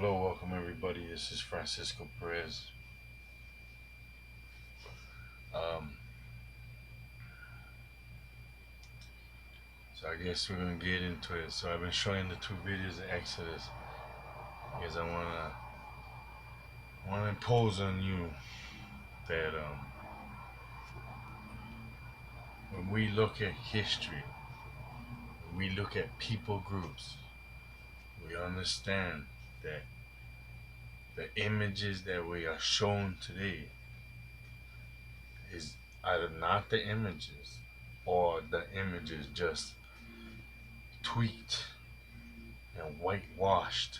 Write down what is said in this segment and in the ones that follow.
Hello, welcome everybody. This is Francisco Perez. Um, so I guess we're gonna get into it. So I've been showing the two videos of Exodus because I wanna impose on you that when we look at history, when we look at people groups, we understand that the images that we are shown today is either not the images or the images just tweaked and whitewashed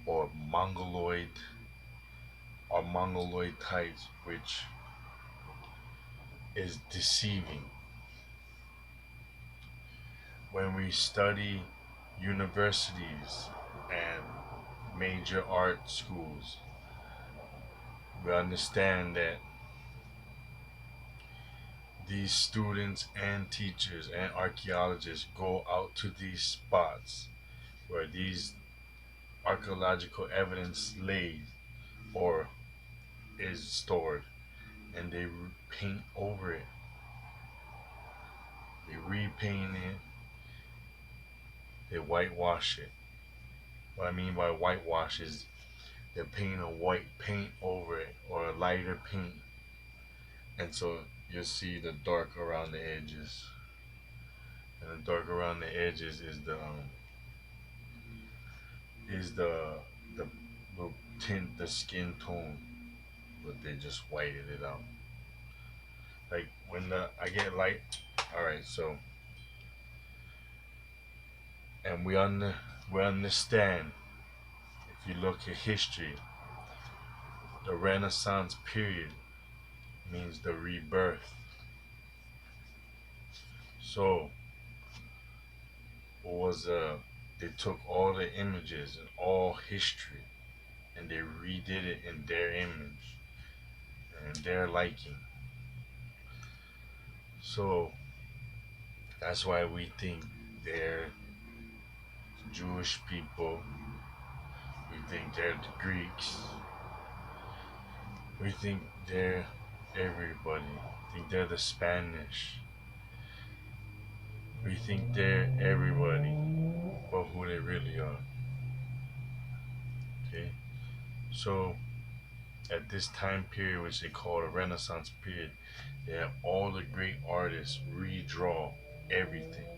or mongoloid types, which is deceiving. When we study universities and major art schools, we understand that these students and teachers and archaeologists go out to these spots where these archaeological evidence lays or is stored, and they paint over it. They repaint it, they whitewash it. What I mean by whitewash is they paint a white paint over it or a lighter paint, and so you'll see the dark around the edges. And the dark around the edges is the little tint, the skin tone, but they just whited it out. Like when the I get light. All right, so and we understand, if you look at history, the Renaissance period means the rebirth. So what was they took all the images and all history and they redid it in their image and their liking. So that's why we think they're Jewish people. We think they're the Greeks. We think they're everybody. We think they're the Spanish. We think they're everybody, but who they really are. Okay? So at this time period, which they call the Renaissance period, they have all the great artists redraw everything.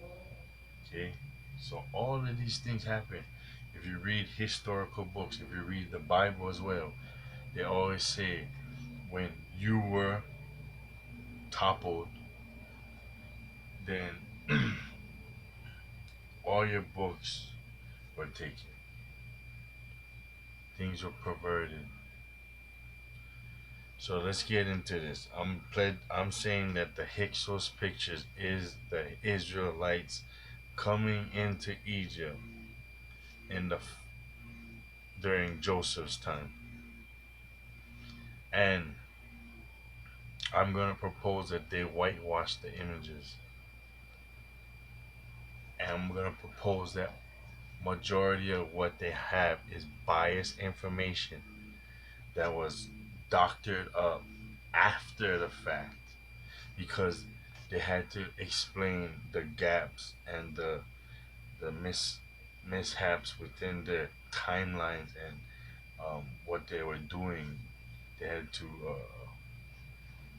Okay? So all of these things happen. If you read historical books, if you read the Bible as well, they always say when you were toppled, then all your books were taken. Things were perverted. So let's get into this. I'm saying that the Hyksos pictures is the Israelites coming into Egypt in the during Joseph's time. And I'm going to propose that they whitewash the images. And I'm going to propose that majority of what they have is biased information that was doctored up after the fact, because they had to explain the gaps and the mishaps within their timelines and what they were doing. They had to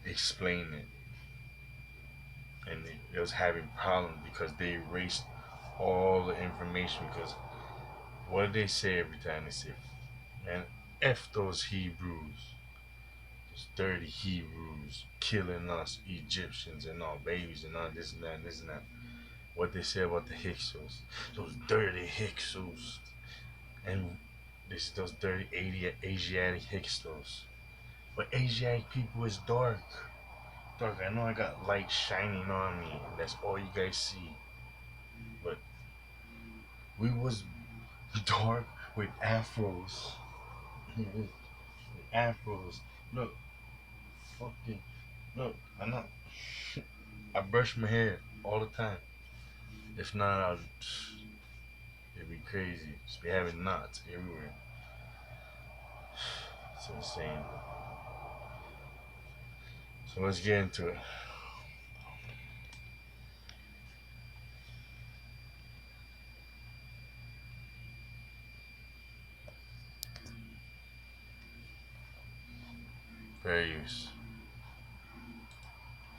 explain it, and it was having problems because they erased all the information. Because what do they say every time? They say, "Man, f those Hebrews, those dirty Hebrews, killing us Egyptians and our babies and all this and that and this and that." What they say about the Hyksos, those dirty Hyksos, and those dirty Asiatic Hyksos. But Asiatic people is dark. Dark. I know I got light shining on me. That's all you guys see. But we was dark with afros. With afros. Look, fucking look. I know. I brush my hair all the time. If not, it'd be crazy. Just be having knots everywhere. It's insane. So let's get into it. Fair use.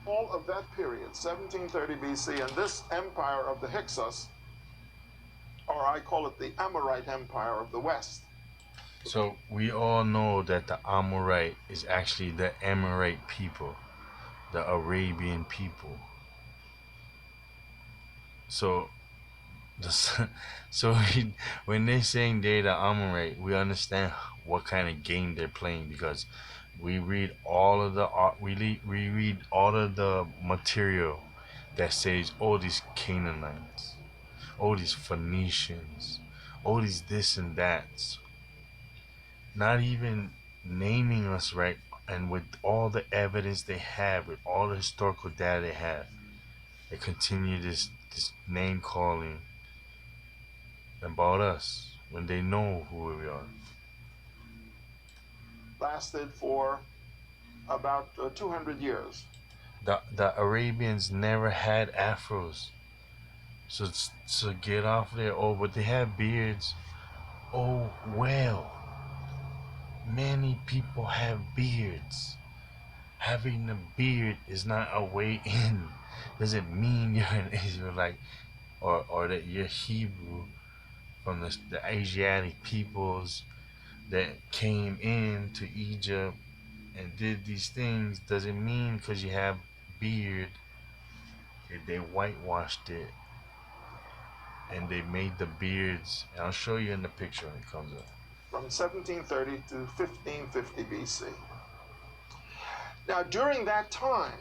All of that period, 1730 BC, and this empire of the Hyksos, or I call it the Amorite Empire of the West. So we all know that the Amorite is actually the Amorite people, the Arabian people. So the so when they're saying they're the Amorite, we understand what kind of game they're playing because we read all of the we read all of the material that says, oh, these Canaanites, oh, these Phoenicians, oh, these this and that, not even naming us right, and with all the evidence they have, with all the historical data they have, they continue this name calling about us when they know who we are. Lasted for about 200 years. The Arabians never had afros, so get off there. Oh, but they have beards. Oh well, many people have beards. Having a beard is not a way in. Doesn't mean you're an Israelite or that you're Hebrew from the Asiatic peoples that came into Egypt and did these things. Doesn't mean because you have beard that they whitewashed it and they made the beards. And I'll show you in the picture when it comes up. From 1730 to 1550 BC. Now, during that time,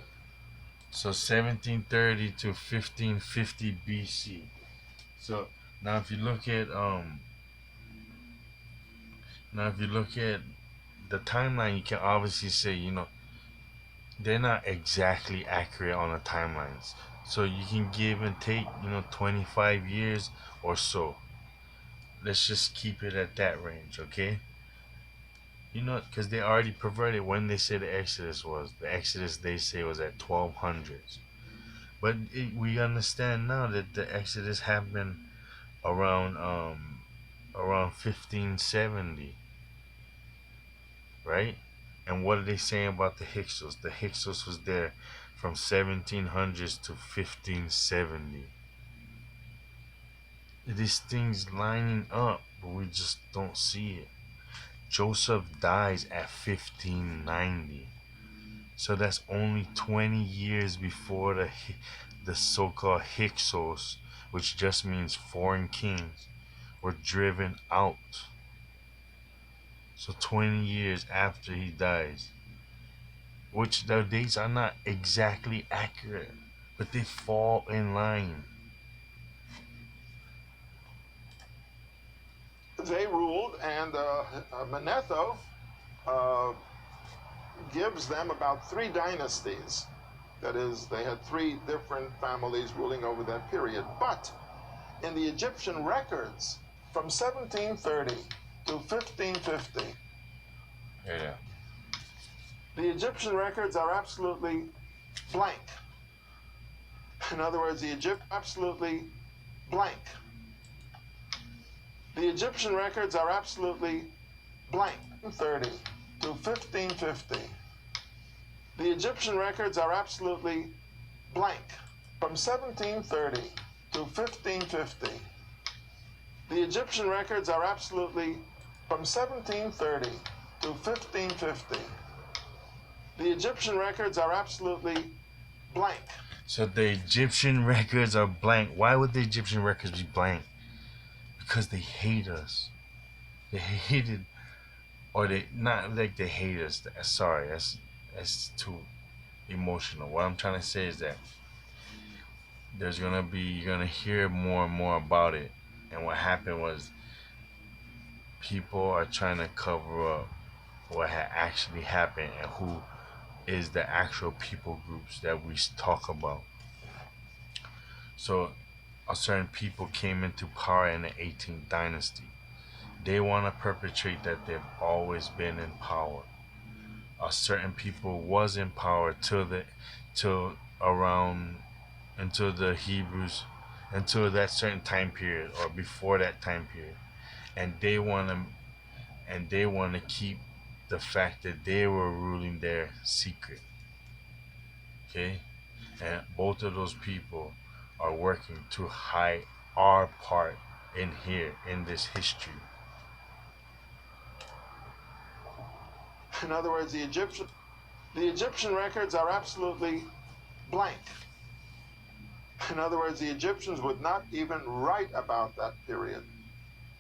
so 1730 to 1550 BC. So now if you look at the timeline, you can obviously say, they're not exactly accurate on the timelines. So you can give and take, 25 years or so. Let's just keep it at that range, okay? Because they already perverted when they say the Exodus was. The Exodus they say was at 1200s. But we understand now that the Exodus happened around around 1570, right? And what are they saying about the Hyksos? The Hyksos was there from 1700s to 1570. These things lining up, but we just don't see it. Joseph dies at 1590. So that's only 20 years before the so-called Hyksos, which just means foreign kings, were driven out. So 20 years after he dies, which the dates are not exactly accurate, but they fall in line. they ruled, and Manetho uh, gives them about 3 dynasties. That is, they had 3 different families ruling over that period. But in the Egyptian records, from 1730 to 1550, Yeah. the Egyptian records are absolutely blank. In other words, the Egypt absolutely blank. The Egyptian records are absolutely blank. 30 to 1550. The Egyptian records are absolutely blank. From 1730 to 1550. The Egyptian records are absolutely from 1730 to 1550. The Egyptian records are absolutely blank. So the Egyptian records are blank. Why would the Egyptian records be blank? Because they hate us. They hated, or they not like they hate us. Sorry, that's too emotional. What I'm trying to say is that you're gonna hear more and more about it. And what happened was people are trying to cover up what had actually happened and who is the actual people groups that we talk about. So a certain people came into power in the 18th dynasty. They want to perpetrate that they've always been in power. A certain people was in power till around until the Hebrews, until that certain time period or before that time period, and they want to keep the fact that they were ruling their secret. Okay, and both of those people are working to hide our part in here in this history. In other words, the Egyptian records are absolutely blank. In other words, the Egyptians would not even write about that period.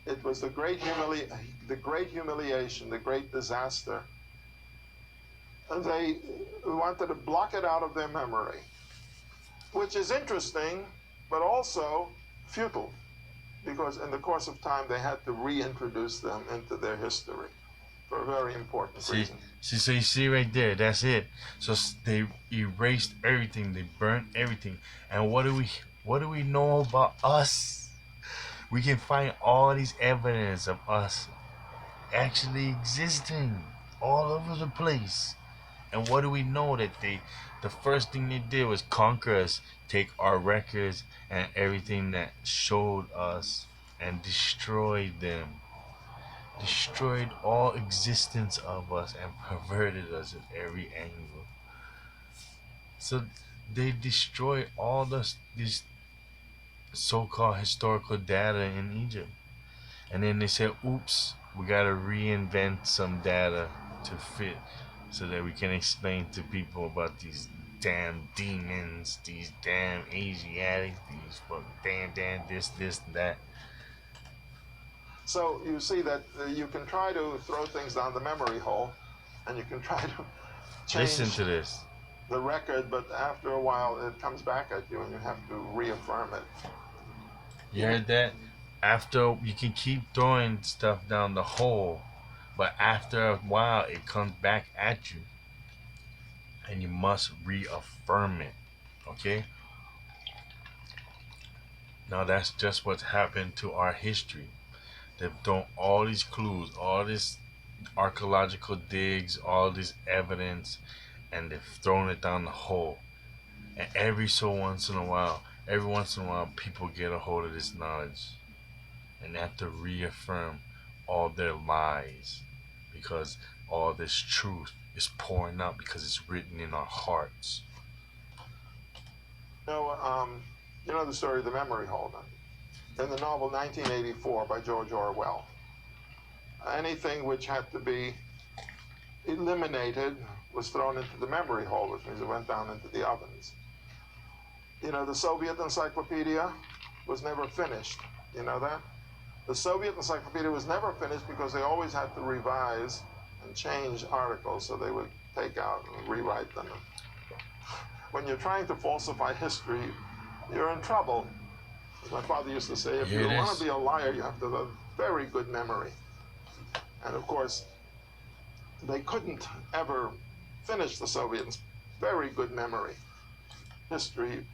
It was the great humiliation, the great disaster. And they wanted to block it out of their memory, which is interesting, but also futile, because in the course of time they had to reintroduce them into their history for a very important reason. So you see right there, that's it. So they erased everything, they burnt everything, and what do we know about us? We can find all these evidence of us actually existing all over the place. And what do we know that the first thing they did was conquer us, take our records and everything that showed us and destroyed them. Destroyed all existence of us and perverted us at every angle. So they destroyed all this so-called historical data in Egypt. And then they said, oops, we got to reinvent some data to fit so that we can explain to people about these damn demons, these damn Asiatics, these damn this, that. So you see that you can try to throw things down the memory hole, and you can try to change Listen to this. the record, but after a while it comes back at you and you have to reaffirm it. You heard that? After you can keep throwing stuff down the hole, but after a while it comes back at you, and you must reaffirm it. Okay? Now that's just what's happened to our history. They've thrown all these clues, all this archaeological digs, all this evidence, and they've thrown it down the hole. And every once in a while, people get a hold of this knowledge, and they have to reaffirm all their lies, because all this truth is pouring out because it's written in our hearts. You know the story of the memory hole, in the novel 1984 by George Orwell. Anything which had to be eliminated was thrown into the memory hole, which means it went down into the ovens. You know, the Soviet encyclopedia was never finished. You know that? The Soviet encyclopedia was never finished because they always had to revise and change articles, so they would take out and rewrite them. When you're trying to falsify history, you're in trouble. As my father used to say, if you want to be a liar, you have to have a very good memory. And of course, they couldn't ever finish the Soviets' very good memory. History,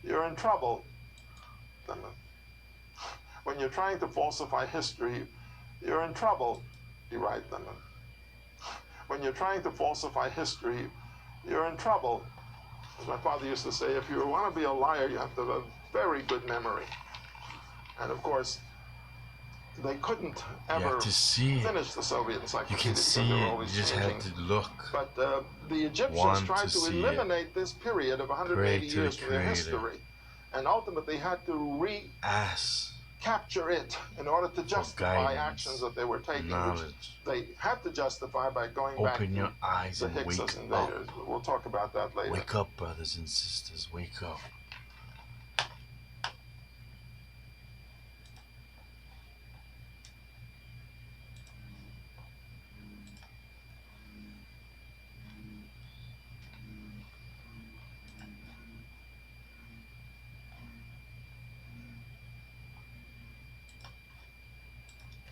you're in trouble. When you're trying to falsify history, you're in trouble. Rewrite them. When you're trying to falsify history, you're in trouble. As my father used to say, if you want to be a liar, you have to have a very good memory. And of course, they couldn't ever finish the Soviet encyclopedia. You can see it. You just have to look. But the Egyptians tried to eliminate this period of 180 years from their history, and ultimately had to recapture it in order to justify actions that they were taking. Which they had to justify by going back to your eyes the Hyksos invaders. We'll talk about that later. Wake up, brothers and sisters. Wake up.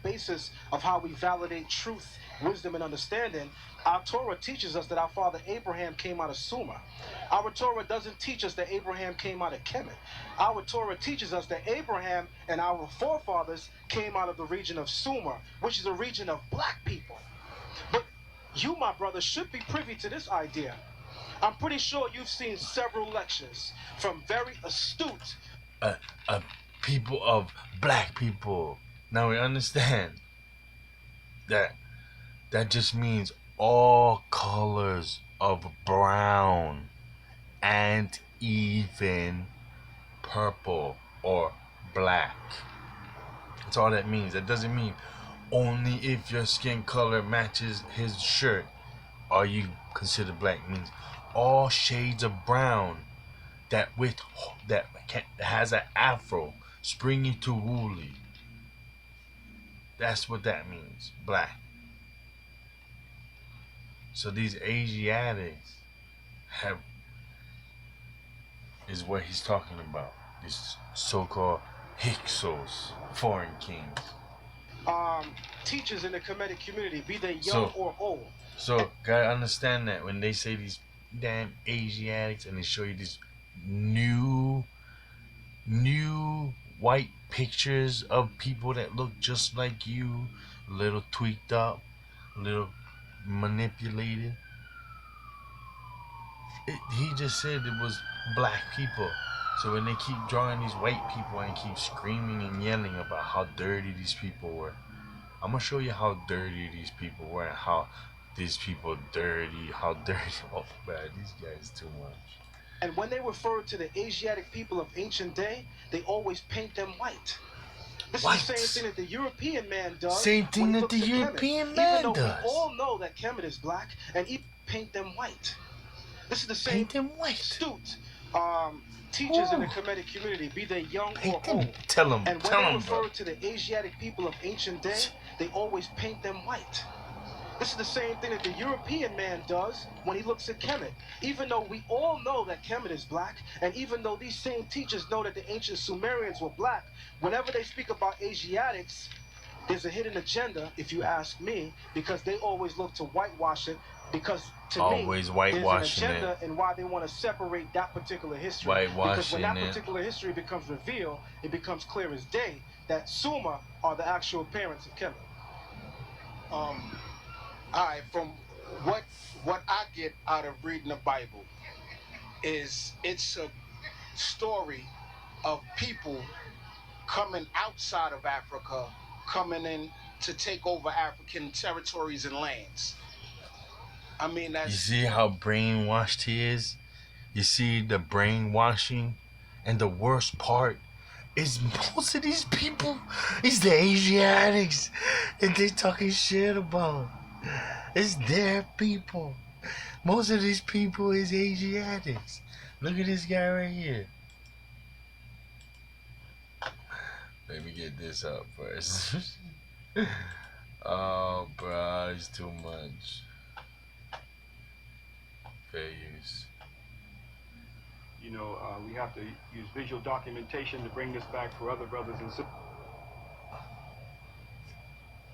Basis of how we validate truth wisdom and understanding, our Torah teaches us that our father Abraham came out of Sumer. Our Torah doesn't teach us that Abraham came out of Kemet. Our Torah teaches us that Abraham and our forefathers came out of the region of Sumer, which is a region of black people. But you, my brother, should be privy to this idea. I'm pretty sure you've seen several lectures from very astute uh, uh, people of black people. Now we understand that that just means all colors of brown and even purple or black. That's all that means. That doesn't mean only if your skin color matches his shirt are you considered black. It means all shades of brown that has an afro, springy to woolly. That's what that means. Black. So these Asiatics have is what he's talking about. These so-called Hyksos, foreign kings. teachers in the Kemetic community, be they young So or old. so gotta understand that when they say these damn Asiatics and they show you these new white pictures of people that look just like you, a little tweaked up, a little manipulated. He just said it was black people. So when they keep drawing these white people and keep screaming and yelling about how dirty these people were, I'm gonna show you how dirty these people were and how these people dirty, how dirty. Oh man, these guys too much. And when they refer to the Asiatic people of ancient day, they always paint them white. This is the same thing White. that the European man does Same when thing he that the looks at Kemet. European Even man though we does. all know that Kemet is black, and even paint them white. This is the same Paint them white. astute teachers in the Kemetic community, be they young or Paint them. old. Tell them. And when Tell they them, refer bro. to the Asiatic people of ancient day, they always paint them white. This is the same thing that the European man does when he looks at Kemet. Even though we all know that Kemet is black, and even though these same teachers know that the ancient Sumerians were black, whenever they speak about Asiatics, there's a hidden agenda, if you ask me, because they always look to whitewash it. Because to Always me, whitewashing there's an agenda it. in why they want to separate that particular history. Because when Whitewashing that it. particular history becomes revealed, it becomes clear as day that Sumer are the actual parents of Kemet. All right, from what I get out of reading the Bible is it's a story of people coming outside of Africa, coming in to take over African territories and lands. I mean, You that's see how brainwashed he is? You see the brainwashing? And the worst part is most of these people is the Asiatics and they talking shit about. It's their people. Most of these people is Asiatics. Look at this guy right here. Let me get this up first. Oh, bro, it's too much. Fair use. We have to use visual documentation to bring this back for other brothers and sisters.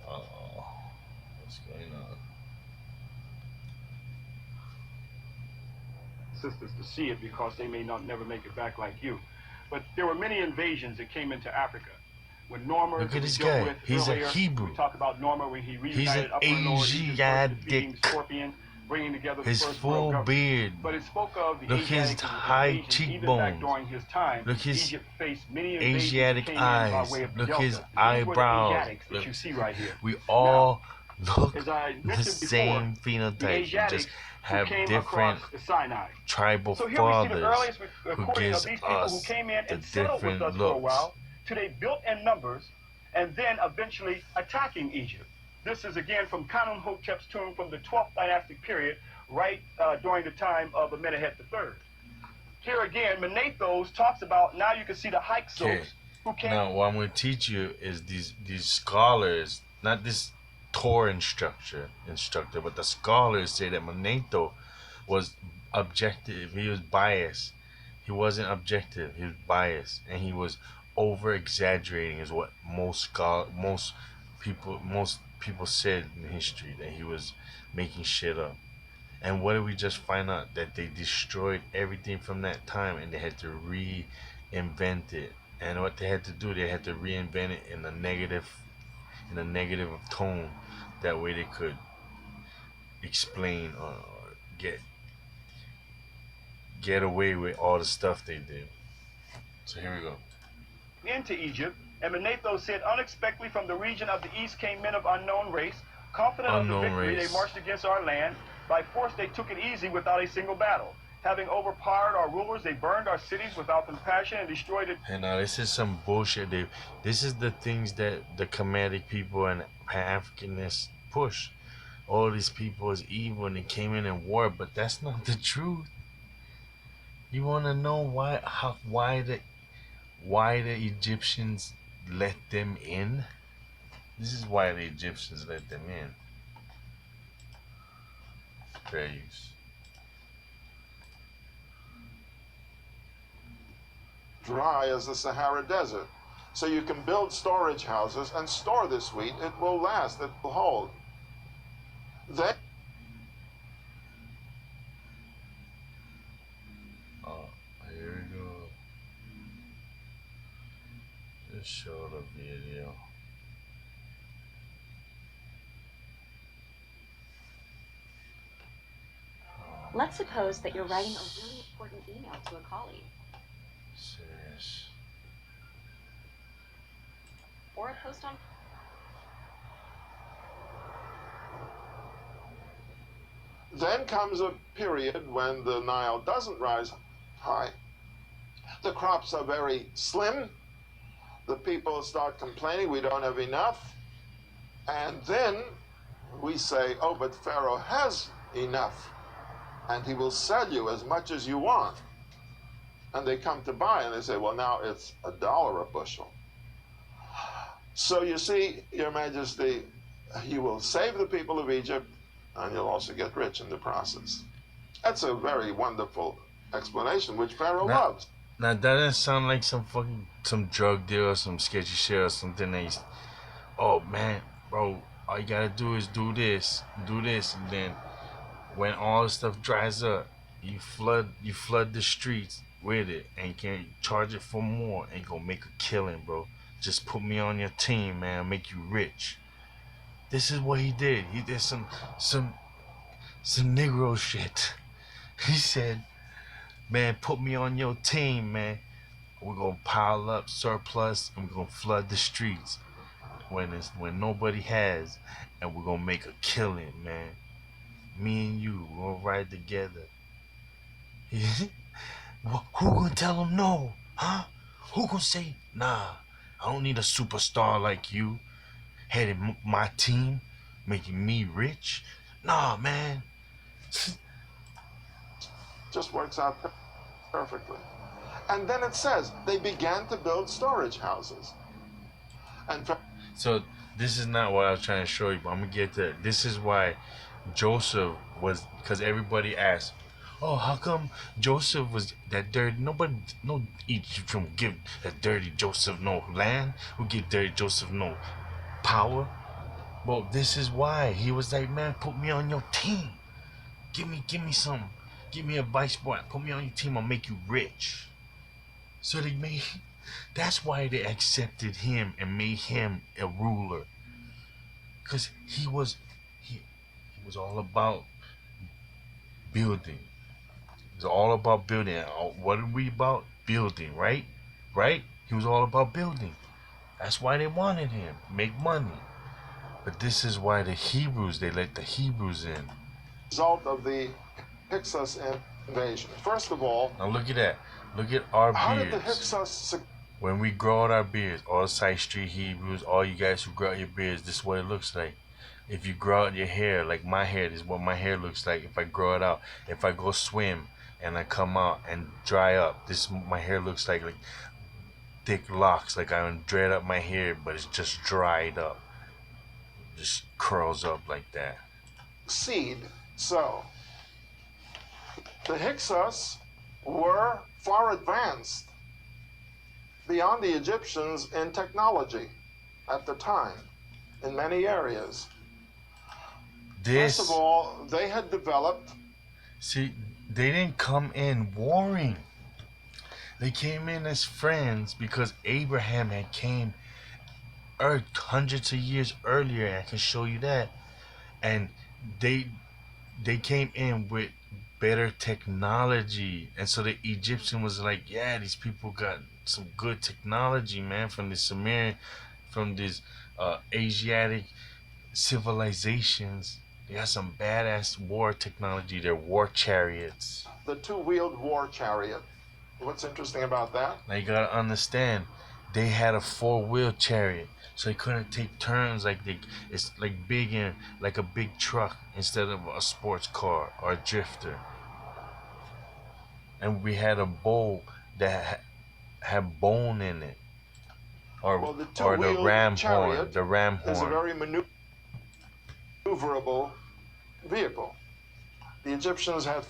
Uh-oh. What's going on? Sisters to see it because they may not never make it back like you. But there were many invasions that came into Africa. When Norma, Look at we this dealt guy. with He's a earlier, Hebrew. we talked about Norma when he He's an reunited Upper and Lower Egypt, first defeating the Asiatic. Scorpion, bringing together the His first full world government. beard. But it spoke of the Look his Asiatics high invasions even back cheekbones. during his time. Look his Egypt faced many invasions that Asiatic came in eyes. by way of the Look Delta. his These were the eyebrows. Asiatics that Look, you see right here. we all look As I the mentioned same before, the phenotype. We Asiatics just who have came different across the Sinai. tribal So here we see the fathers earliest who recording of gives these people who us came in the and settled with different us for a looks. while, to they built in numbers, and then eventually attacking Egypt. This is again from Khnumhotep's tomb from the 12th dynastic period, right during the time of Amenhotep III. Here again, Manethos talks about, now you can see the Hyksos Okay. who came. Now, what I'm going to teach you is these scholars, not this Torah instructor, but the scholars say that Manetho was objective. He was biased. He wasn't objective. He was biased, and he was over exaggerating. Is what most people said in history that he was making shit up. And what did we just find out? That they destroyed everything from that time and they had to reinvent it. And what they had to do, they had to reinvent it in a negative tone. That way they could explain or get away with all the stuff they did. So here we go. Into Egypt, and Manetho said, unexpectedly from the region of the east came men of unknown race, confident of the victory. They marched against our land. By force they took it easy without a single battle. Having overpowered our rulers, they burned our cities without compassion and destroyed it. And now this is some bullshit. This is the things that the Kemetic people and Pan-Africanists push. All these people is evil and they came in and war, but that's not the truth. You want to know why the Egyptians let them in? This is why the Egyptians let them in. Fair use. Dry as the Sahara Desert. So you can build storage houses and store this wheat. It will last, it will hold. Then here we go. Just show the video. Let's suppose that you're writing a really important email to a colleague. Serious. Or a post on... Then comes a period when the Nile doesn't rise high. The crops are very slim. The people start complaining, we don't have enough. And then we say, oh, but Pharaoh has enough. And he will sell you as much as you want. And they come to buy, and they say, well, now it's $1 a bushel. So you see, Your Majesty, you will save the people of Egypt, and you'll also get rich in the process. That's a very wonderful explanation, which Pharaoh loves. Now, that doesn't sound like some drug deal or some sketchy shit or something that he's, oh, man, bro, all you gotta do is do this, and then when all the stuff dries up, you flood the streets with it and you can charge it for more and you gonna make a killing, bro. Just put me on your team, man. I'll make you rich. This is what he did. He did some Negro shit. He said, man, put me on your team, man. We're gonna pile up surplus and we're gonna flood the streets when nobody has, and we're gonna make a killing, man. Me and you, we're gonna ride together. Who gonna tell him no? Huh? Who gonna say, nah, I don't need a superstar like you heading my team, making me rich? Nah, man. Just works out perfectly. And then it says they began to build storage houses. And so this is not what I was trying to show you, but I'm gonna get to it. This is why Joseph was, because everybody asked, oh, how come Joseph was that dirty? No Egypt will give that dirty Joseph no land, who give dirty Joseph no power. Well, this is why he was like, man, put me on your team. Give me some. Give me a vice boy. Put me on your team. I'll make you rich. So that's why they accepted him and made him a ruler. Because he was all about building. It was all about building. What are we about? Building, right? Right? He was all about building. That's why they wanted him. Make money. But this is why they let the Hebrews in. Result of the Hyksos invasion. First of all, now look at that. Look at our how beards. did the Hyksos... When we grow out our beards, all side street Hebrews, all you guys who grow out your beards, this is what it looks like. If you grow out your hair, like my hair, this is what my hair looks like if I grow it out. If I go swim and I come out and dry up, this my hair looks like thick locks, like I dread up my hair, but it's just dried up. Just curls up like that. Seed. So the Hyksos were far advanced beyond the Egyptians in technology at the time in many areas. First of all, they had developed. See, they didn't come in warring. They came in as friends because Abraham had came earth hundreds of years earlier. I can show you that. And they they came in with better technology, and so the Egyptian was like, yeah, these people got some good technology, man, from the Sumerian, from these Asiatic civilizations. They got some badass war technology. They're war chariots. The two-wheeled war chariot. What's interesting about that? Now you gotta understand, they had a four-wheel chariot, so they couldn't take turns like they. It's like big and like a big truck instead of a sports car or a drifter. And we had a bow that had bone in it, Well, the or the two-wheeled ram horn, chariot the ram is a horn. very maneuverable vehicle. The Egyptians had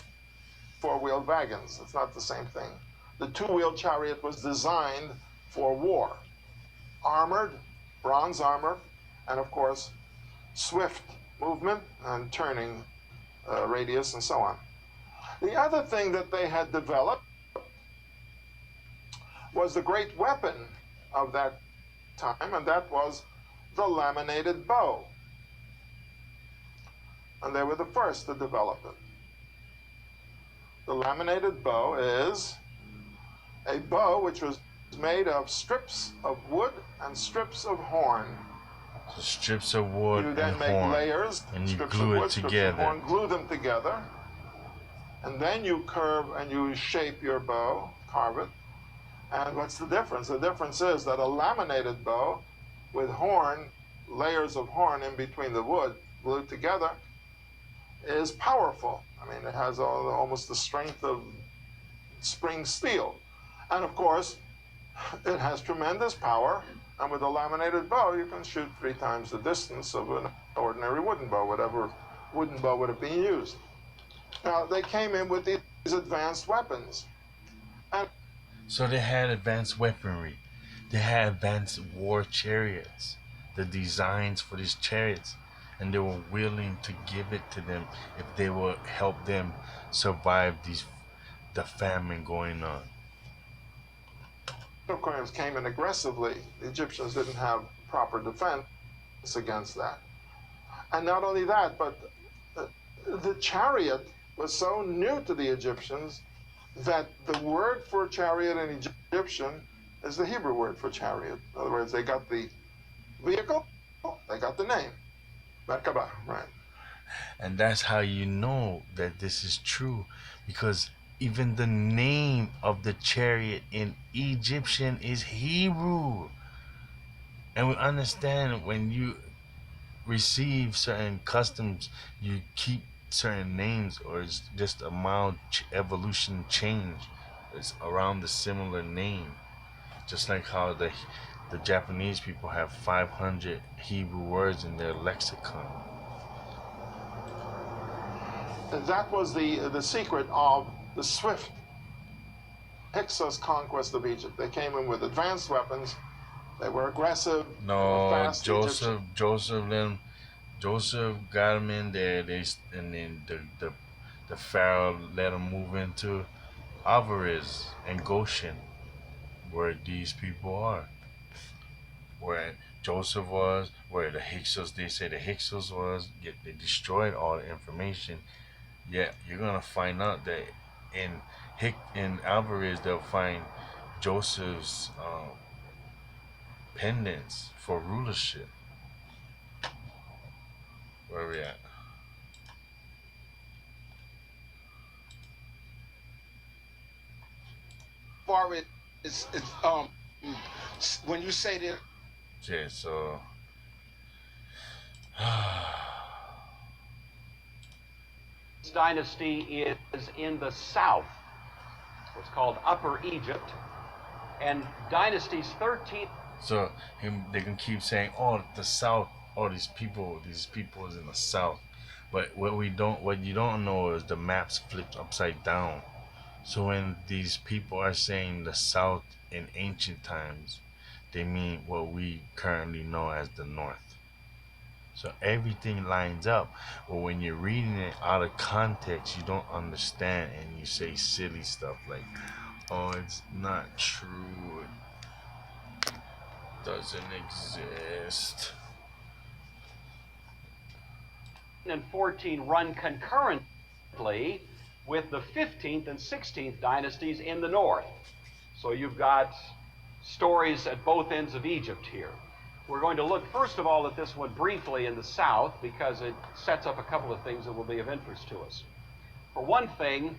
four-wheeled wagons. It's not the same thing. The two-wheeled chariot was designed for war. Armored, bronze armor, and of course, swift movement and turning radius and so on. The other thing that they had developed was the great weapon of that time, and that was the laminated bow. And they were the first to develop it. The laminated bow is a bow which was made of strips of wood and strips of horn. So strips of wood You then and make horn, layers, and you strips glue of it wood, strips of together. horn, glue them together, and then you curve and you shape your bow, carve it. And what's the difference? The difference is that a laminated bow with horn, layers of horn in between the wood glued together, is powerful. I mean, it has almost the strength of spring steel. And of course, it has tremendous power. And with a laminated bow, you can shoot 3 times the distance of an ordinary wooden bow, whatever wooden bow would have been used. Now, they came in with these advanced weapons. And So they had advanced weaponry. They had advanced war chariots. The designs for these chariots, and they were willing to give it to them if they would help them survive the famine going on. of course, came in aggressively. The Egyptians didn't have proper defense against that. And not only that, but the chariot was so new to the Egyptians that the word for chariot in Egyptian is the Hebrew word for chariot. In other words, they got the vehicle, they got the name. Merkabah, right. And that's how you know that this is true, because even the name of the chariot in Egyptian is Hebrew. And we understand when you receive certain customs, you keep certain names, or it's just a mild evolution change. It's around the similar name, just like how the Japanese people have 500 Hebrew words in their lexicon. And that was the secret of the swift Hyksos conquest of Egypt. They came in with advanced weapons. They were aggressive. They were No, fast. Joseph got them in there. And then the Pharaoh let them move into Avaris and Goshen, where these people are, where Joseph was, where the Hyksos, they say the Hyksos was. Yet they destroyed all the information. Yet you're gonna find out that in in Alvarez they'll find Joseph's pendants for rulership. Where are we at? Far when you say that Okay, so This dynasty is in the south. It's called Upper Egypt. And dynasties 13. so they can keep saying, "Oh, the South. Oh, these people is in the South." But what you don't know is the map's flipped upside down. So when these people are saying the South in ancient times, they mean what we currently know as the North. So everything lines up. But when you're reading it out of context, you don't understand and you say silly stuff like, oh, it's not true. It doesn't exist. And 14 run concurrently with the 15th and 16th dynasties in the north. So you've got stories at both ends of Egypt here. We're going to look first of all at this one briefly in the south because it sets up a couple of things that will be of interest to us. For one thing,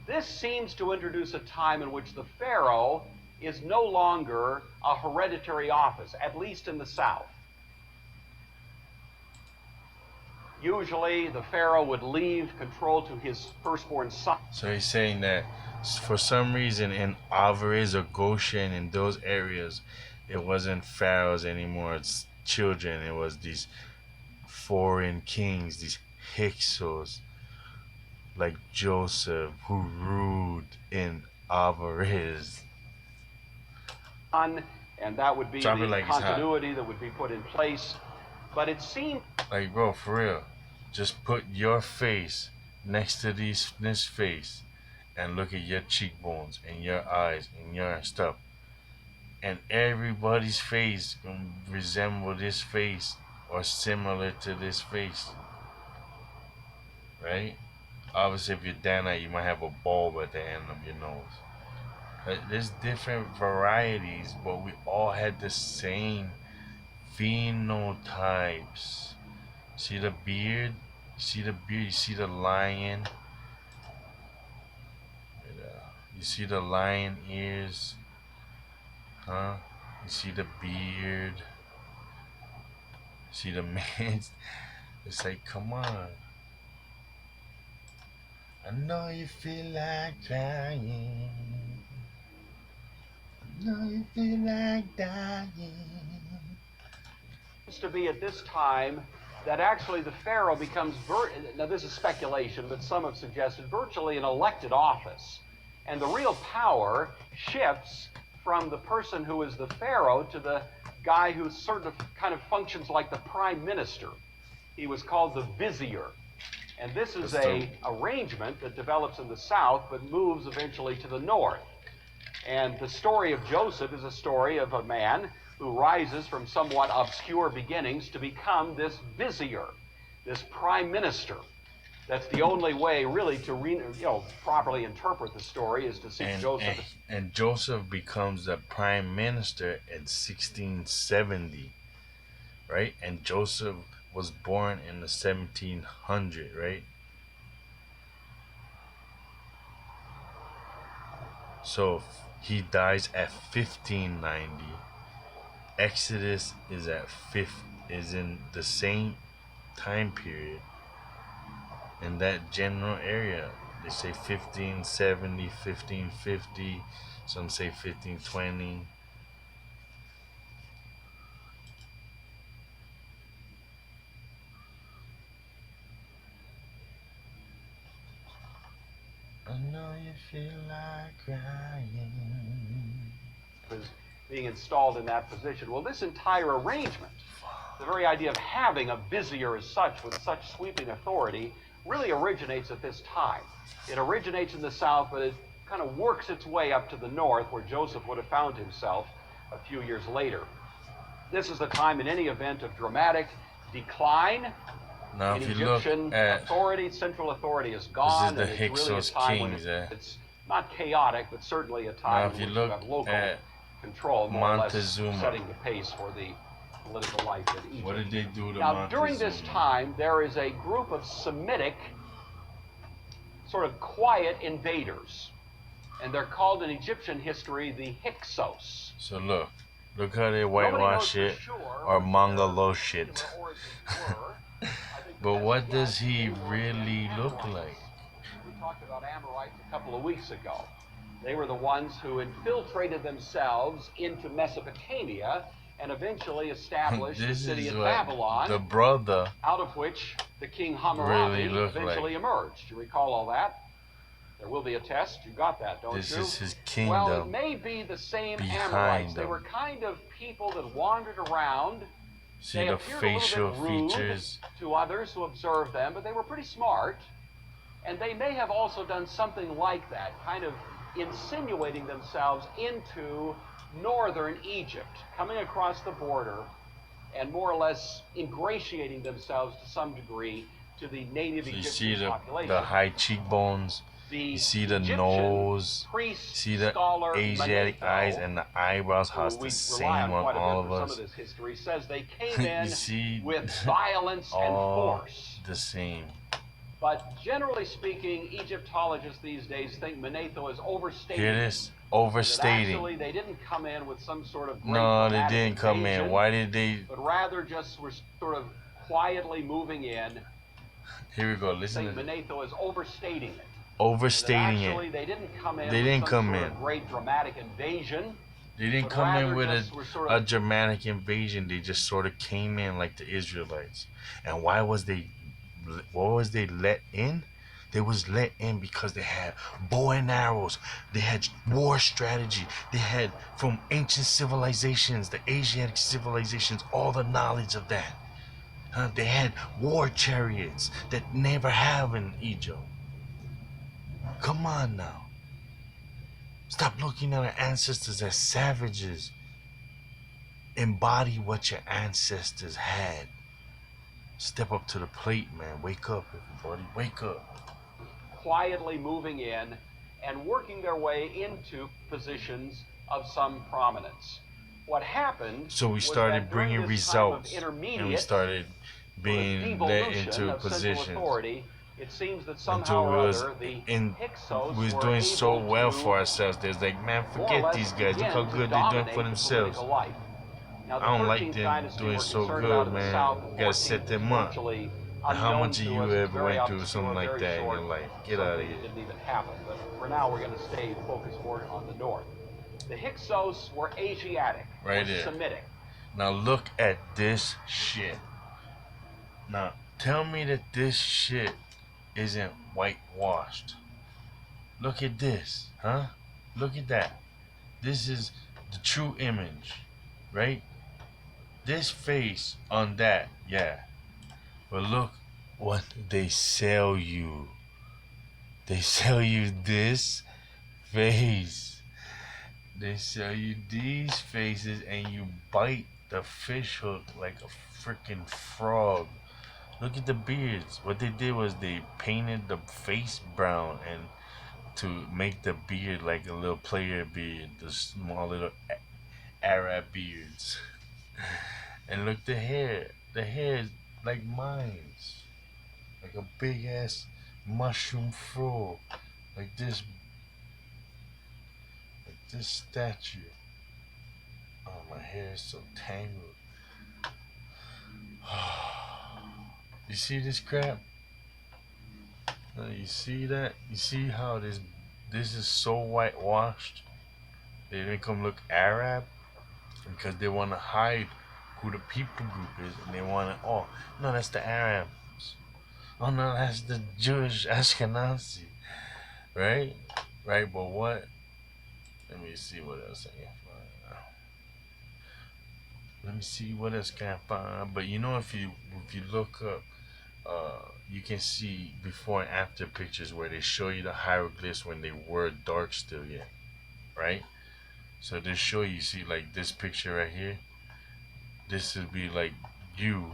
this seems to introduce a time in which the pharaoh is no longer a hereditary office, at least in the south. Usually the pharaoh would leave control to his firstborn son. So he's saying that for some reason in Alvarez or Goshen, in those areas, it wasn't pharaohs anymore, it's children. It was these foreign kings, these Hyksos, like Joseph, who ruled in Alvarez. And that would be Drop it the like it's hot. continuity that would be put in place. But it seemed Like, bro, for real, just put your face next to this face and look at your cheekbones and your eyes and your stuff, and everybody's face gonna resemble this face or similar to this face, right? Obviously, if you're Danite, you might have a bulb at the end of your nose. There's different varieties, but we all had the same phenotypes. See the beard? You see the beard? You see the lion? You see the lion ears? Huh? You see the beard? See the man? It's like, come on. I know you feel like crying. I know you feel like dying. to be at this time that actually the pharaoh becomes, now this is speculation, but some have suggested virtually an elected office. And the real power shifts from the person who is the pharaoh to the guy who sort of kind of functions like the prime minister. He was called the vizier. And this is a arrangement that develops in the south but moves eventually to the north. And the story of Joseph is a story of a man who rises from somewhat obscure beginnings to become this vizier, this prime minister. That's the only way really to properly interpret the story, is to see Joseph. And Joseph becomes the prime minister in 1670, right? And Joseph was born in the 1700, right? So he dies at 1590. Exodus is in the same time period in that general area. They say 1570, 1550, some say 1520. I know you feel like crying. Was being installed in that position. Well, this entire arrangement, the very idea of having a vizier as such with such sweeping authority, really originates at this time. It originates in the south, but it kind of works its way up to the north, where Joseph would have found himself a few years later. This is a time, in any event, of dramatic decline. Now, in if you Egyptian look at authority, central authority is gone. this is the and it's really a Hyksos time kings, when it's not chaotic, but certainly a time if in you which you look have local at control, more or less Montezuma, setting the pace for the political life in Egypt. what did they do to Now, Montezuma? during this time, there is a group of Semitic, sort of quiet invaders, and they're called in Egyptian history the Hyksos. So look how they whitewash it or Mongolo shit. But what does he really look like? We talked about Amorites a couple of weeks ago. They were the ones who infiltrated themselves into Mesopotamia and eventually established the city of Babylon, the brother out of which the king Hammurabi really eventually emerged. You recall all that? There will be a test. You got that, don't you? This is his kingdom. Well, it may be the same Amorites. They were kind of people that wandered around See They the appeared a little facial bit rude features. to others who observed them, but they were pretty smart. And they may have also done something like that, kind of insinuating themselves into northern Egypt, coming across the border and more or less ingratiating themselves to some degree to the native So you Egyptian see population. the high cheekbones. You see the Egyptian nose. priest, See the scholar Asiatic Manetho, eyes and the eyebrows. How it's who the we rely same on on quite a all bit of for some of us. this history, says they came You in see with violence and all force. the same. But generally speaking, Egyptologists these days think Manetho is overstating. Hear it. this? That Overstating. actually they didn't come in with some sort of great No, they dramatic didn't come in. invasion, Why did they? but rather just were sort of quietly moving in. Here we go. Listen Think to this. Manetho is overstating it. Overstating Actually, it. they didn't come in They with didn't some come sort in. of great dramatic invasion. They didn't but come in rather with just were sort a of dramatic invasion. They just sort of came in like the Israelites. And why was they? What was they let in? They was let in because they had bow and arrows. They had war strategy. They had from ancient civilizations, the Asiatic civilizations, all the knowledge of that. They had war chariots that never have in Egypt. Come on now. Stop looking at our ancestors as savages. Embody what your ancestors had. Step up to the plate, man. Wake up, everybody. Wake up. quietly moving in and working their way into positions of some prominence. What happened So we was started that during bringing this time of results. And intermediate we started being led devolution into of central positions. authority, it seems that somehow Until we or was other the in, Hyksos we was were doing so able well to for ourselves. There's like, man, more or forget less these guys. Look begin how to good they're doing dominate for the themselves. political life. Now, the I don't like 13th them dynasty doing we're so concerned good, about in the man. south. You The gotta 14th set is them up. virtually And how unknown much of to you us. It's ever very went through obscure, something like very that in short, your life? Get out of something here. that didn't even happen. But for now, we're going to stay focused more on the north. The Hyksos were Asiatic, Right or there. Semitic. Now look at this shit. Now tell me that this shit isn't whitewashed. Look at this, huh? Look at that. This is the true image, right? This face on that, yeah. But look what they sell you. They sell you this face. They sell you these faces and you bite the fish hook like a freaking frog. Look at the beards. What they did was they painted the face brown and to make the beard like a little player beard, the small little Arab beards. And look the hair. The hair is like mine's. Like a big ass mushroom fro. Like this statue. Oh, my hair is so tangled. You see this crap? You see that? You see how this is so whitewashed? They make them look Arab because they want to hide who the people group is, and they want to. Oh no, that's the Arabs. Oh no, that's the Jewish Ashkenazi, right? Right, but what? Let me see what else I can find. Let me see what else can I find. But you know, if you look up, you can see before and after pictures where they show you the hieroglyphs when they were dark still yet, right? So they show you, see like this picture right here. This would be like you.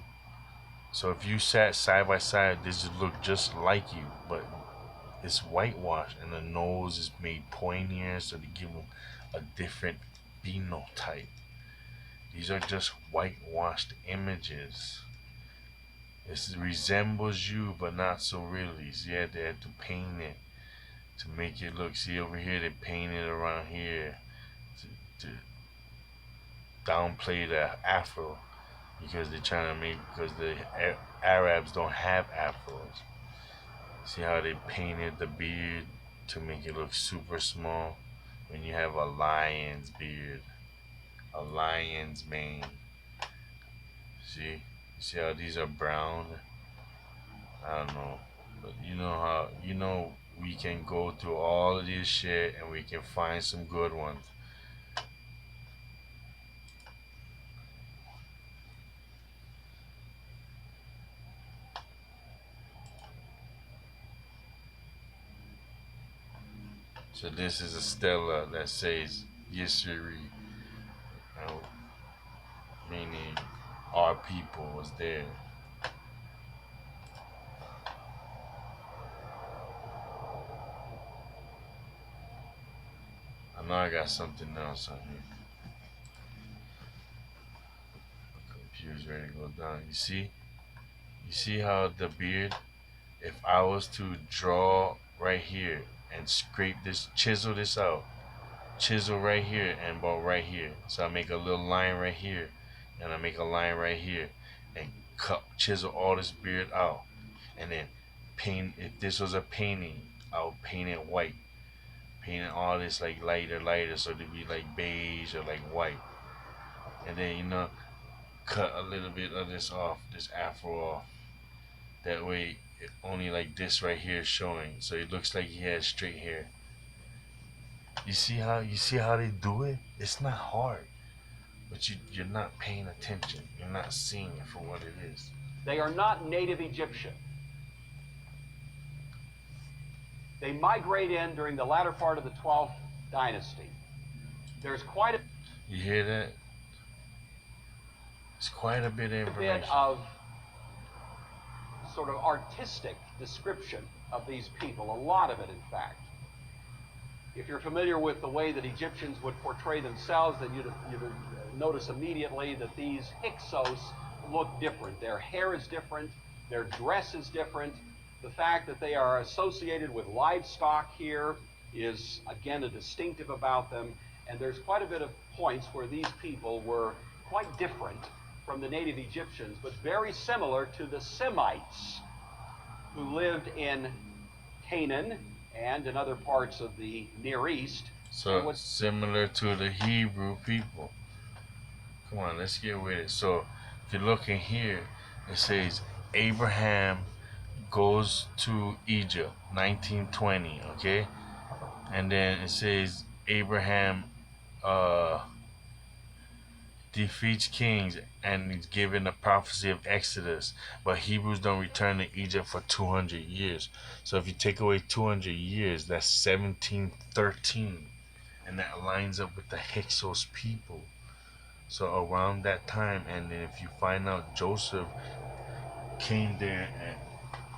So if you sat side by side, this would look just like you, but it's whitewashed and the nose is made pointier, so they give them a different phenotype. These are just whitewashed images. It resembles you, but not so really. So yeah, they had to paint it to make it look. See over here, they painted around here to downplay the afro because they're trying to make, because the Arabs don't have afros. See how they painted the beard to make it look super small when you have a lion's beard, a lion's mane. See how these are brown? I don't know, but you know how, we can go through all of this shit and we can find some good ones. So this is a stela that says Yisri, meaning our people was there. I know I got something else on here. My computer's ready to go down. You see how the beard, if I was to draw right here and scrape this, chisel this out, chisel right here and about right here. So I make a little line right here and I make a line right here and chisel all this beard out and then paint. If this was a painting, I would paint it white, painting all this like lighter so to be like beige or like white, and then cut a little bit of this off, this afro off. That way only like this right here is showing, so it looks like he has straight hair. You see how they do it? It's not hard, but you're not paying attention. You're not seeing it for what it is. They are not native Egyptian. They migrate in during the latter part of the 12th dynasty. There's quite a You hear that? It's quite a bit of information. bit of sort of artistic description of these people, a lot of it, in fact. If you're familiar with the way that Egyptians would portray themselves, then you'd notice immediately that these Hyksos look different. Their hair is different, their dress is different. The fact that they are associated with livestock here is, again, a distinctive about them. And there's quite a bit of points where these people were quite different from the native Egyptians, but very similar to the Semites who lived in Canaan and in other parts of the Near East. So similar to the Hebrew people. Come on, let's get with it. So if you look in here, it says Abraham goes to Egypt, 1920, okay? And then it says Abraham defeats kings and is given the prophecy of Exodus, but Hebrews don't return to Egypt for 200 years. So if you take away 200 years, that's 1713, and that lines up with the Hyksos people. So around that time, and then if you find out Joseph came there at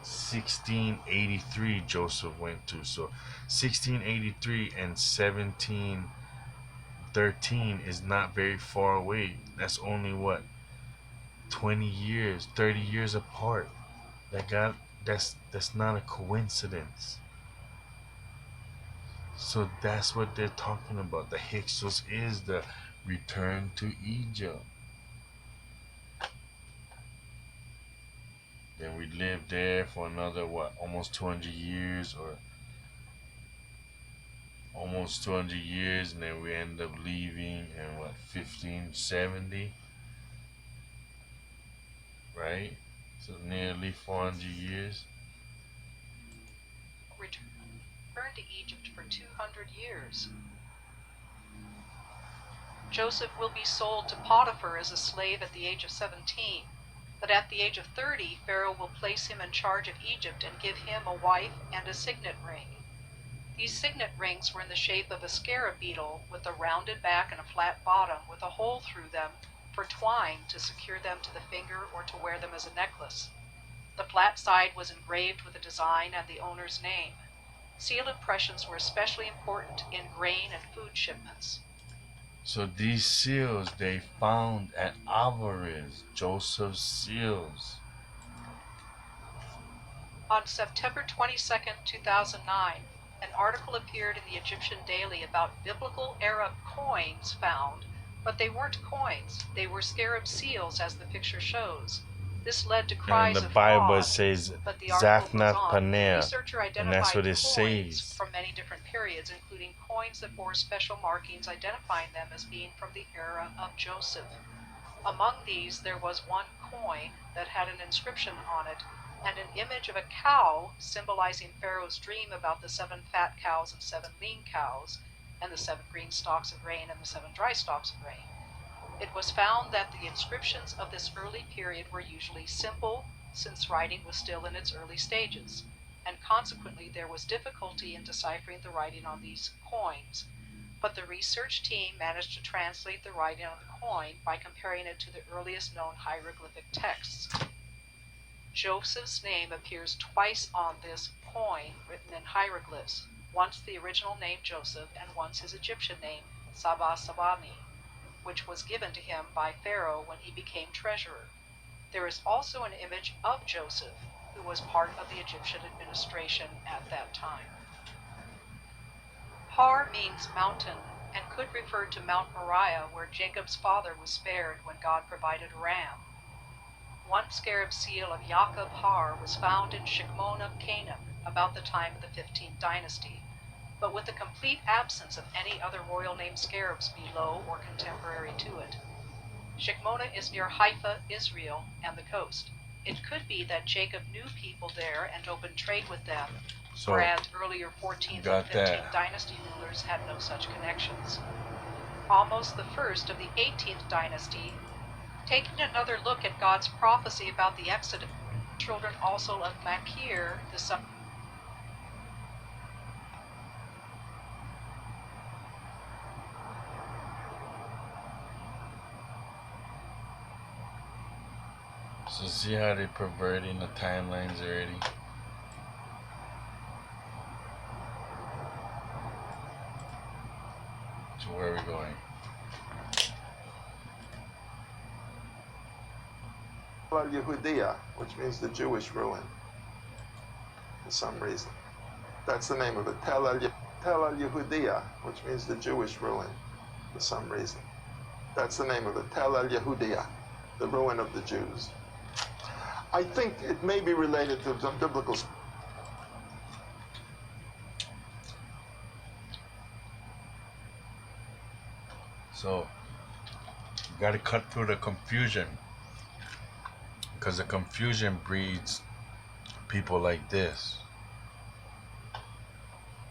1683, Joseph went to. So 1683 and 1713 is not very far away. That's only what, 20 years, 30 years apart. That's not a coincidence. So that's what they're talking about. The Hyksos is the return to Egypt. Then we lived there for another what, almost 200 years, or almost 200 years, and then we end up leaving in what, 1570, right? So nearly 400 years. Returned to Egypt for 200 years. Joseph will be sold to Potiphar as a slave at the age of 17, but at the age of 30, Pharaoh will place him in charge of Egypt and give him a wife and a signet ring. These signet rings were in the shape of a scarab beetle with a rounded back and a flat bottom with a hole through them for twine to secure them to the finger or to wear them as a necklace. The flat side was engraved with a design and the owner's name. Seal impressions were especially important in grain and food shipments. So these seals they found at Alvarez, Joseph's seals. On September 22, 2009, an article appeared in the Egyptian Daily about biblical era coins found, but they weren't coins. They were scarab seals, as the picture shows. This led to cries And the of Bible fraud, says but the article goes Zaphnath on. Paneah, Researcher and identified that's what it coins says. from many different periods, including coins that bore special markings identifying them as being from the era of Joseph. Among these, there was one coin that had an inscription on it and an image of a cow symbolizing Pharaoh's dream about the 7 fat cows and 7 lean cows, and the 7 green stalks of grain and the 7 dry stalks of grain. It was found that the inscriptions of this early period were usually simple, since writing was still in its early stages. and consequently there was difficulty in deciphering the writing on these coins. But the research team managed to translate the writing on the coin by comparing it to the earliest known hieroglyphic texts. Joseph's name appears twice on this coin written in hieroglyphs, once the original name Joseph and once his Egyptian name Sabasabani, which was given to him by Pharaoh when he became treasurer. There is also an image of Joseph, who was part of the Egyptian administration at that time. Har means mountain and could refer to Mount Moriah, where Jacob's father was spared when God provided a ram. One scarab seal of Jacob Har was found in Shikmona, Canaan, about the time of the 15th dynasty, but with a complete absence of any other royal named scarabs below or contemporary to it. Shikmona is near Haifa, Israel, and the coast. It could be that Jacob knew people there and opened trade with them, whereas earlier 14th and 15th dynasty rulers had no such connections. Almost the first of the 18th dynasty, taking another look at God's prophecy about the Exodus, children also of Machir, the son. So see how they're perverting the timelines already? So where are we going? Yehudia, which means the Jewish ruin, for some reason. That's the name of it. Tel al-Yehudia, which means the Jewish ruin, for some reason. That's the name of it. Tel al-Yehudia, the ruin of the Jews. I think it may be related to some biblical. So you got to cut through the confusion, because the confusion breeds people like this.